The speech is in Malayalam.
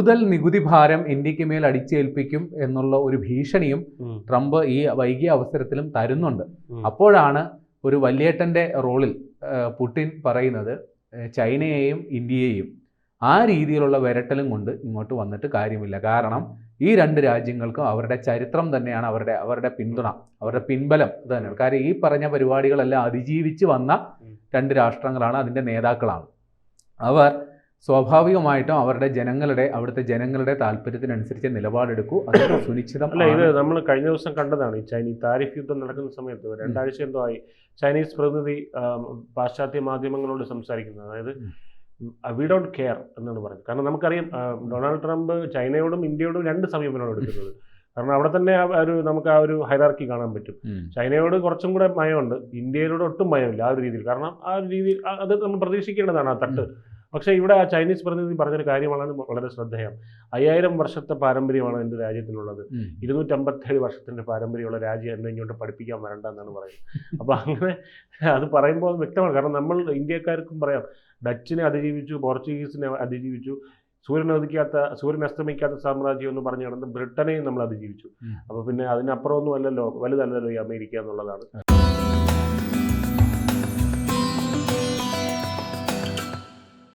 കൂടുതൽ നികുതി ഭാരം ഇന്ത്യക്ക് മേൽ അടിച്ചേൽപ്പിക്കും എന്നുള്ള ഒരു ഭീഷണിയും ട്രംപ് ഈ വൈകിയ അവസരത്തിലും തരുന്നുണ്ട്. അപ്പോഴാണ് ഒരു വല്യേട്ടൻ്റെ റോളിൽ പുടിൻ പറയുന്നത് ചൈനയെയും ഇന്ത്യയെയും ആ രീതിയിലുള്ള വിരട്ടലും കൊണ്ട് ഇങ്ങോട്ട് വന്നിട്ട് കാര്യമില്ല. കാരണം ഈ രണ്ട് രാജ്യങ്ങൾക്കും അവരുടെ ചരിത്രം തന്നെയാണ്, അവരുടെ പിന്തുണ, അവരുടെ പിൻബലം ഇത് തന്നെയാണ്. കാര്യം ഈ പറഞ്ഞ പരിപാടികളെല്ലാം അതിജീവിച്ച് വന്ന രണ്ട് രാഷ്ട്രങ്ങളാണ്, അതിൻ്റെ നേതാക്കളാണ്. അവർ സ്വാഭാവികമായിട്ടും അവിടുത്തെ ജനങ്ങളുടെ താല്പര്യത്തിനനുസരിച്ച് നിലപാടെടുക്കൂ. അത് സുനിശ്ചിതം. അല്ല, ഇത് നമ്മൾ കഴിഞ്ഞ ദിവസം കണ്ടതാണ്. ഈ താരിഫ് യുദ്ധം നടക്കുന്ന സമയത്ത് 2 ആഴ്ച എന്തോ ആയി ചൈനീസ് പ്രതിനിധി പാശ്ചാത്യ മാധ്യമങ്ങളോട് സംസാരിക്കുന്നത്. അതായത് വി ഡോണ്ട് കെയർ എന്നാണ് പറയുന്നത്. കാരണം നമുക്കറിയാം ഡൊണാൾഡ് ട്രംപ് ചൈനയോടും ഇന്ത്യയോടും 2 സമീപനമാണ് എടുക്കുന്നത്. കാരണം അവിടെ തന്നെ നമുക്ക് ആ ഒരു ഹൈറാർക്കി കാണാൻ പറ്റും. ചൈനയോട് കുറച്ചും കൂടെ മയമുണ്ട്, ഇന്ത്യയിലോട് ഒട്ടും മയമില്ല ആ ഒരു രീതിയിൽ. കാരണം ആ ഒരു രീതിയിൽ അത് നമ്മൾ പ്രതീക്ഷിക്കേണ്ടതാണ് ആ തട്ട്. പക്ഷേ ഇവിടെ ആ ചൈനീസ് പ്രതിനിധി പറഞ്ഞൊരു കാര്യമാണ് വളരെ ശ്രദ്ധേയം. 5000 വർഷത്തെ പാരമ്പര്യമാണ് എൻ്റെ രാജ്യത്തിനുള്ളത്, 257 വർഷത്തിൻ്റെ പാരമ്പര്യമുള്ള രാജ്യം എന്നെ ഇങ്ങോട്ട് പഠിപ്പിക്കാൻ വരണ്ട എന്നാണ് പറയുന്നത്. അപ്പോൾ അങ്ങനെ അത് പറയുമ്പോൾ വ്യക്തമാണ്. കാരണം നമ്മൾ ഇന്ത്യക്കാർക്കും പറയാം, ഡച്ചിനെ അതിജീവിച്ചു, പോർച്ചുഗീസിനെ അതിജീവിച്ചു, സൂര്യൻ അസ്തമിക്കാത്ത സാമ്രാജ്യം എന്ന് പറഞ്ഞു കിടന്ന് ബ്രിട്ടനെയും നമ്മൾ അതിജീവിച്ചു. അപ്പോൾ പിന്നെ അതിനപ്പുറമൊന്നും അല്ലല്ലോ, വലുതല്ലല്ലോ ഈ അമേരിക്ക എന്നുള്ളതാണ്.